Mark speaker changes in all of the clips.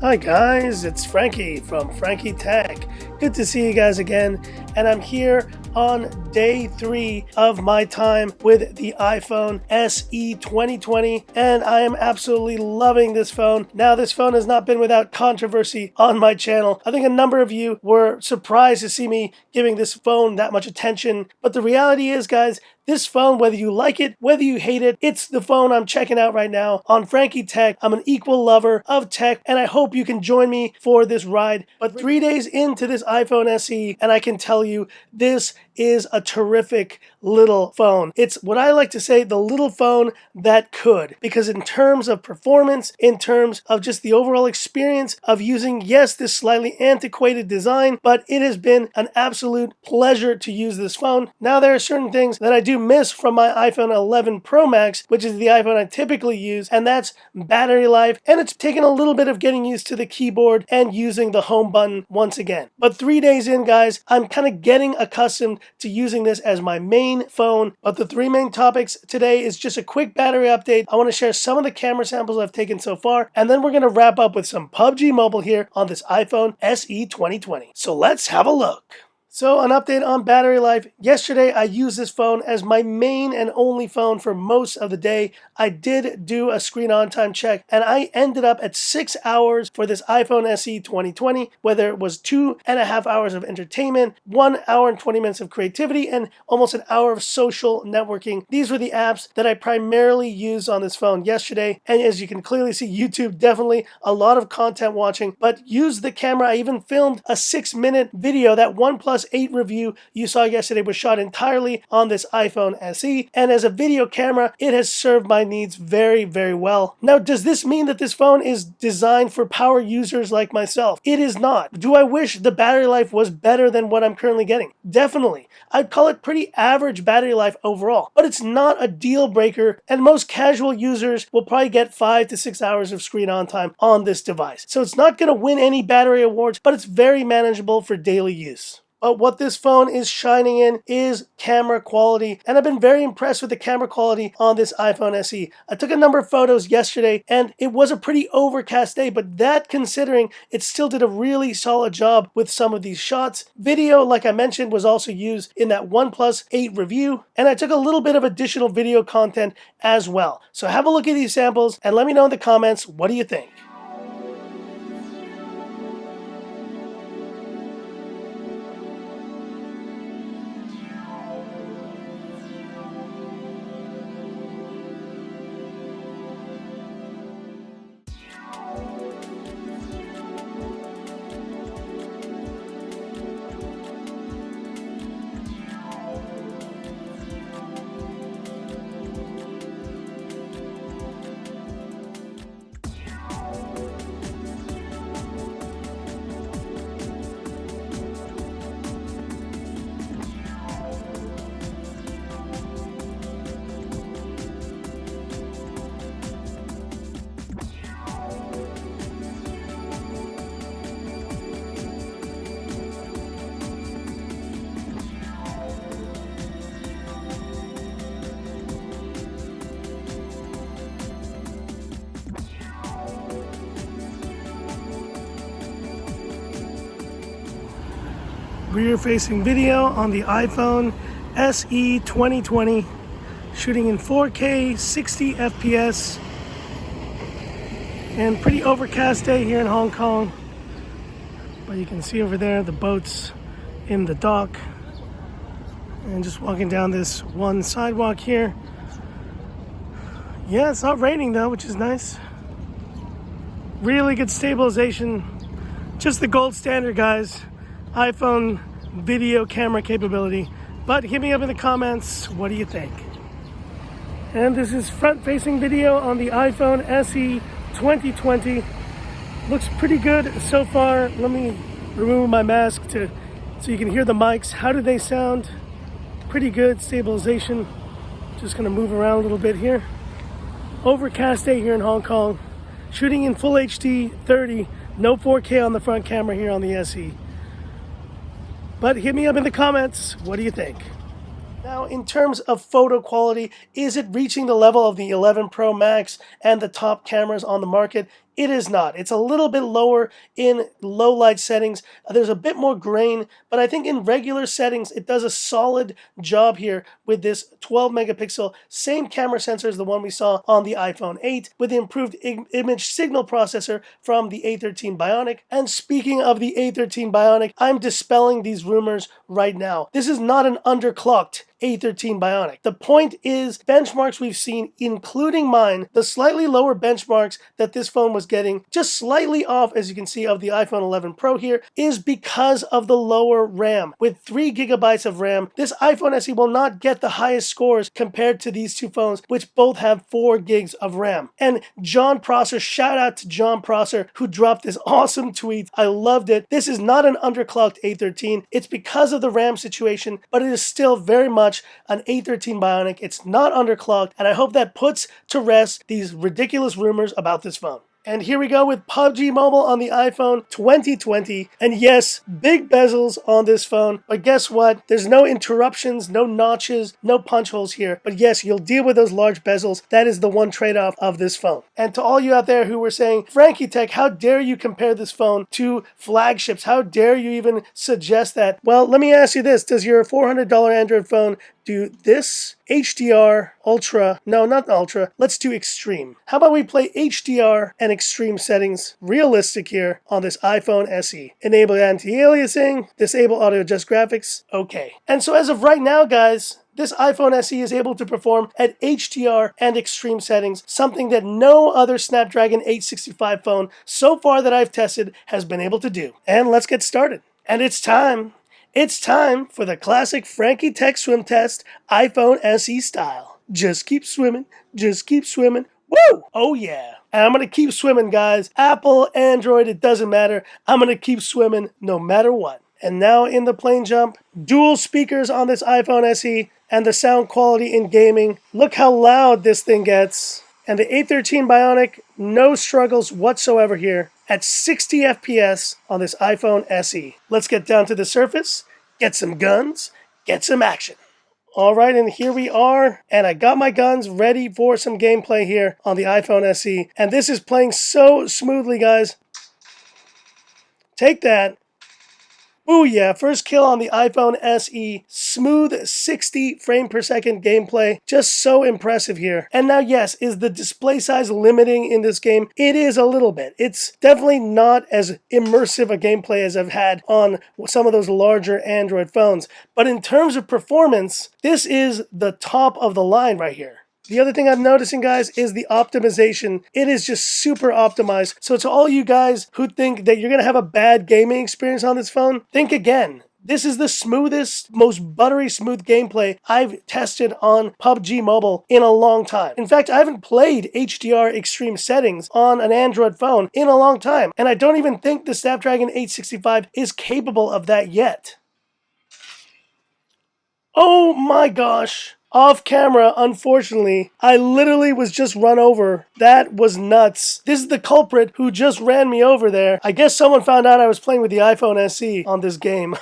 Speaker 1: Hi guys, it's Frankie from Frankie Tech. Good to see you guys again, and I'm here on day 3 of my time with the iPhone SE 2020, and I am absolutely loving this phone. Now, this phone has not been without controversy on my channel. I think a number of you were surprised to see me giving this phone that much attention, but the reality is, guys, this phone, whether you like it, whether you hate it, it's the phone I'm checking out right now on Frankie Tech. I'm an equal lover of tech, and I hope you can join me for this ride. But 3 days into this iPhone SE, and I can tell you, this is a terrific little phone. It's what I like to say, the little phone that could. Because in terms of performance, in terms of just the overall experience of using, yes, this slightly antiquated design, but it has been an absolute pleasure to use this phone. Now, there are certain things that I do miss from my iPhone 11 Pro Max, which is the iPhone I typically use, and that's battery life, and it's taken a little bit of getting used to the keyboard and using the home button once again. But 3 days in, guys, I'm kind of getting accustomed to using this as my main phone. But the 3 main topics today is just a quick battery update. I want to share some of the camera samples I've taken so far, and then we're going to wrap up with some PUBG Mobile here on this iPhone SE 2020. So let's have a look. So an update on battery life. Yesterday, I used this phone as my main and only phone for most of the day. I did do a screen on time check, and I ended up at 6 hours for this iPhone SE 2020, whether it was 2.5 hours of entertainment, 1 hour and 20 minutes of creativity, and almost an hour of social networking. These were the apps that I primarily used on this phone yesterday. And as you can clearly see, YouTube, definitely a lot of content watching, but used the camera. I even filmed a 6-minute video. That OnePlus 8 review you saw yesterday was shot entirely on this iPhone SE, and as a video camera, it has served my needs very, very well. Now, does this mean that this phone is designed for power users like myself? It is not. Do I wish the battery life was better than what I'm currently getting? Definitely. I'd call it pretty average battery life overall, but it's not a deal breaker, and most casual users will probably get 5 to 6 hours of screen on time on this device. So it's not going to win any battery awards, but it's very manageable for daily use. But what this phone is shining in is camera quality, and I've been very impressed with the camera quality on this iPhone SE. I took a number of photos yesterday, and it was a pretty overcast day, but that considering, it still did a really solid job with some of these shots. Video, like I mentioned, was also used in that OnePlus 8 review, and I took a little bit of additional video content as well. So have a look at these samples, and let me know in the comments, what do you think? Rear-facing video on the iPhone SE 2020, shooting in 4K, 60 FPS, and pretty overcast day here in Hong Kong. But you can see over there the boats in the dock, and just walking down this one sidewalk here. Yeah, it's not raining though, which is nice. Really good stabilization, just the gold standard, guys. iPhone video camera capability. But hit me up in the comments, what do you think? And this is front-facing video on the iPhone SE 2020. Looks pretty good so far. Let me remove my mask so you can hear the mics. How do they sound? Pretty good stabilization. Just gonna move around a little bit here. Overcast day here in Hong Kong. Shooting in full HD 30, no 4K on the front camera here on the SE. But hit me up in the comments, what do you think? Now, in terms of photo quality, is it reaching the level of the 11 Pro Max and the top cameras on the market? It is not. It's a little bit lower in low light settings. There's a bit more grain, but I think in regular settings, it does a solid job here with this 12 megapixel, same camera sensor as the one we saw on the iPhone 8 with the improved image signal processor from the A13 Bionic. And speaking of the A13 Bionic, I'm dispelling these rumors right now. This is not an underclocked A13 Bionic. The point is, benchmarks we've seen, including mine, the slightly lower benchmarks that this phone was getting, just slightly off, as you can see, of the iPhone 11 Pro here, is because of the lower RAM. With 3 gigabytes of RAM, this iPhone SE will not get the highest scores compared to these two phones, which both have 4 gigs of RAM. And John Prosser, shout out to John Prosser, who dropped this awesome tweet. I loved it. This is not an underclocked A13. It's because of the RAM situation, but it is still very much an A13 Bionic. It's not underclocked, and I hope that puts to rest these ridiculous rumors about this phone. And here we go with PUBG Mobile on the iPhone 2020. And yes, big bezels on this phone. But guess what? There's no interruptions, no notches, no punch holes here. But yes, you'll deal with those large bezels. That is the one trade-off of this phone. And to all you out there who were saying, Frankie Tech, how dare you compare this phone to flagships? How dare you even suggest that? Well, let me ask you this. Does your $400 Android phone do this? HDR, Ultra, no, not Ultra, let's do Extreme. How about we play HDR and Extreme settings, realistic here, on this iPhone SE. Enable anti-aliasing, disable auto adjust graphics, okay. And so as of right now, guys, this iPhone SE is able to perform at HDR and Extreme settings, something that no other Snapdragon 865 phone so far that I've tested has been able to do. And let's get started. And it's time. It's time for the classic Frankie Tech swim test, iPhone SE style. Just keep swimming, just keep swimming. Woo! Oh yeah. And I'm going to keep swimming, guys. Apple, Android, it doesn't matter. I'm going to keep swimming no matter what. And now in the plane jump, dual speakers on this iPhone SE, and the sound quality in gaming. Look how loud this thing gets. And the A13 Bionic, no struggles whatsoever here at 60 FPS on this iPhone SE. Let's get down to the surface, get some guns, get some action. All right, and here we are, and I got my guns ready for some gameplay here on the iPhone SE, and this is playing so smoothly, guys. Take that. Ooh yeah, first kill on the iPhone SE. Smooth 60 frame per second gameplay. Just so impressive here. And now yes, is the display size limiting in this game? It is a little bit. It's definitely not as immersive a gameplay as I've had on some of those larger Android phones. But in terms of performance, this is the top of the line right here. The other thing I'm noticing, guys, is the optimization. It is just super optimized. So to all you guys who think that you're going to have a bad gaming experience on this phone, think again. This is the smoothest, most buttery smooth gameplay I've tested on PUBG Mobile in a long time. In fact, I haven't played HDR Extreme settings on an Android phone in a long time. And I don't even think the Snapdragon 865 is capable of that yet. Oh my gosh. Off camera, unfortunately, I literally was just run over. That was nuts. This is the culprit who just ran me over there. I guess someone found out I was playing with the iPhone SE on this game.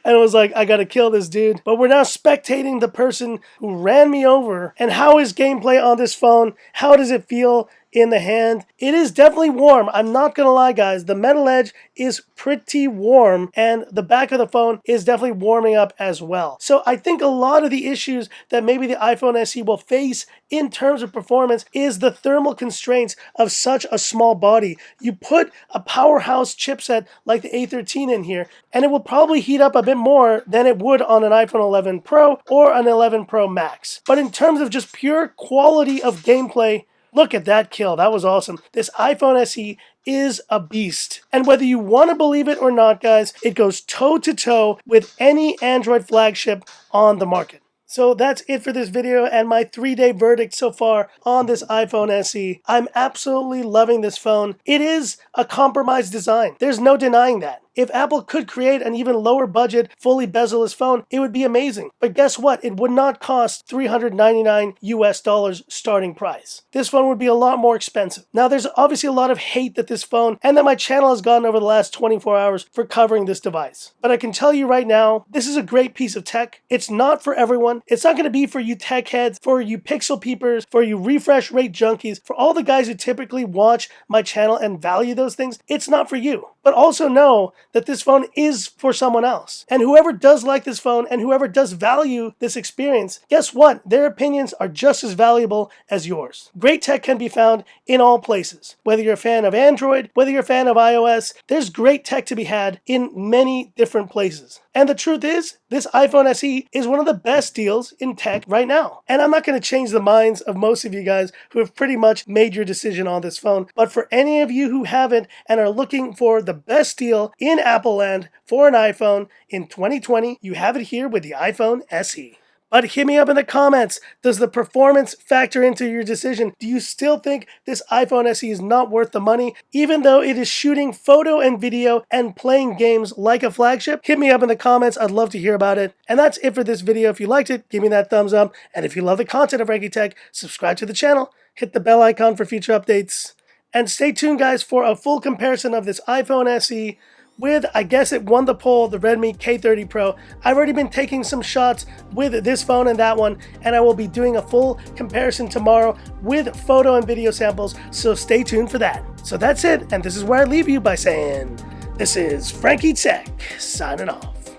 Speaker 1: And it was like, I gotta kill this dude. But we're now spectating the person who ran me over. And how is gameplay on this phone? How does it feel in the hand? It is definitely warm. I'm not gonna lie, guys. The metal edge is pretty warm, and the back of the phone is definitely warming up as well. So I think a lot of the issues that maybe the iPhone SE will face in terms of performance is the thermal constraints of such a small body. You put a powerhouse chipset like the A13 in here, and it will probably heat up a bit more than it would on an iPhone 11 Pro or an 11 Pro Max. But in terms of just pure quality of gameplay, look at that kill. That was awesome. This iPhone SE is a beast. And whether you want to believe it or not, guys, it goes toe-to-toe with any Android flagship on the market. So that's it for this video and my 3-day verdict so far on this iPhone SE. I'm absolutely loving this phone. It is a compromised design. There's no denying that. If Apple could create an even lower budget, fully bezel-less phone, it would be amazing. But guess what? It would not cost $399 US starting price. This phone would be a lot more expensive. Now, there's obviously a lot of hate that this phone and that my channel has gotten over the last 24 hours for covering this device. But I can tell you right now, this is a great piece of tech. It's not for everyone. It's not going to be for you tech heads, for you pixel peepers, for you refresh rate junkies, for all the guys who typically watch my channel and value those things. It's not for you. But also know that this phone is for someone else. And whoever does like this phone and whoever does value this experience, guess what? Their opinions are just as valuable as yours. Great tech can be found in all places. Whether you're a fan of Android, whether you're a fan of iOS, there's great tech to be had in many different places. And the truth is, this iPhone SE is one of the best deals in tech right now. And I'm not going to change the minds of most of you guys who have pretty much made your decision on this phone. But for any of you who haven't and are looking for the best deal in Apple land for an iPhone in 2020, you have it here with the iPhone SE. But hit me up in the comments. Does the performance factor into your decision? Do you still think this iPhone SE is not worth the money, even though it is shooting photo and video and playing games like a flagship? Hit me up in the comments. I'd love to hear about it. And that's it for this video. If you liked it, give me that thumbs up. And if you love the content of Frankie Tech, subscribe to the channel, hit the bell icon for future updates. And stay tuned, guys, for a full comparison of this iPhone SE with, I guess it won the poll, the Redmi K30 Pro. I've already been taking some shots with this phone and that one, and I will be doing a full comparison tomorrow with photo and video samples, so stay tuned for that. So that's it, and this is where I leave you by saying, this is Frankie Tech, signing off.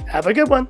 Speaker 1: Have a good one.